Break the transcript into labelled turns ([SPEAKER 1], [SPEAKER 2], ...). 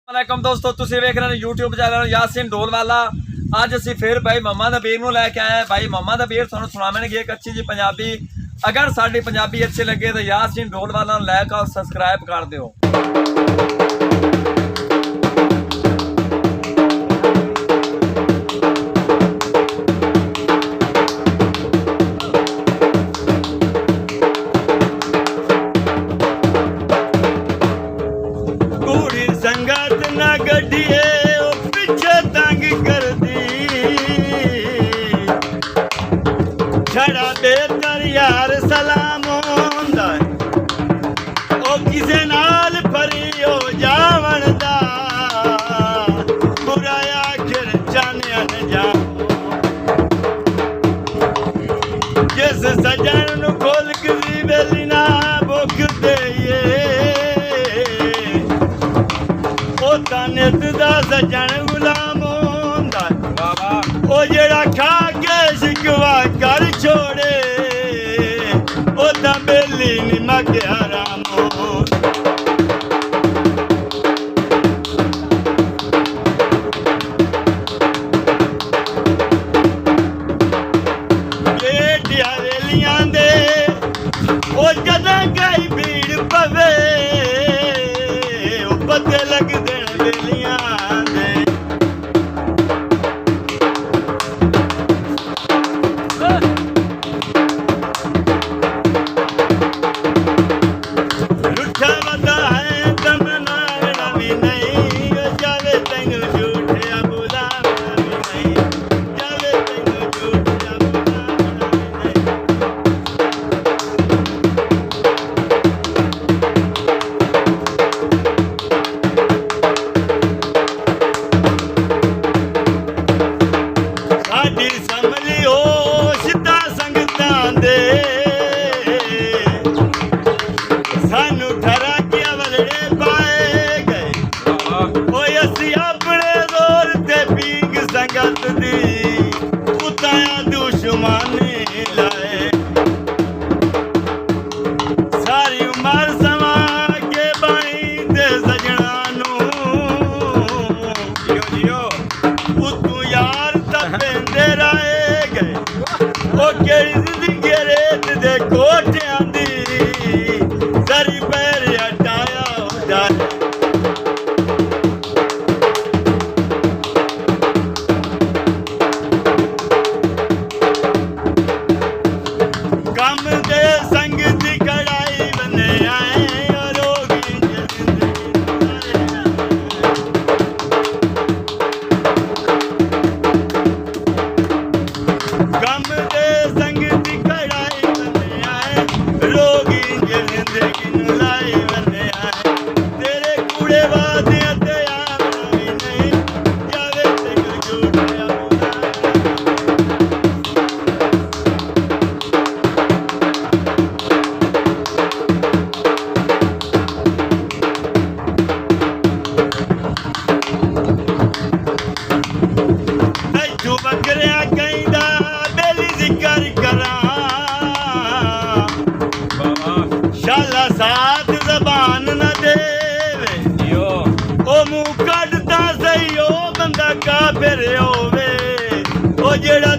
[SPEAKER 1] वालेकुम दोस्तों, तुसीं वेख रहे हो यूट्यूब चैनल यासीन ढोलवाला। अज असीं फिर भाई मम्मा दा बीर नूं लैके आए। भाई मम्मा दा बीर तुहानूं सुणावणगे एक अच्छी जी पंजाबी। अगर साडी पंजाबी अच्छी लगे तो यासीन ढोलवाला नूं लाइक और सबसक्राइब कर दिओ।
[SPEAKER 2] संगत ना गड्डिए पिछे तंग कर दी छड़ा बेहतर यार सलाम होंदा ओ किसे नाल फरी हो जावन दा बुरा आखिर जाने न जा जिस सजन नु खोल करी बेली ना भुख देइए नित दा सजन गुलाम होंदा ओ जेड़ा खा के शिकवा कर छोड़े ओ तां बेली नी मगे हराम गेटिया वेलियां दे ओ जदां गई भीड़ पवे ओ पते लगदे दुश्मनी लाए सारी उमर समा के बाई दे सजना तू यार तपेंदे रहे गए ओ केड़ी जिंदगी रेत दे कोठियां दी सरी पैर हटाया जाए साथ जबान न देवे ओ मुंह कटदा सही ओ बंदा काफिर होवे ओ जेड़ा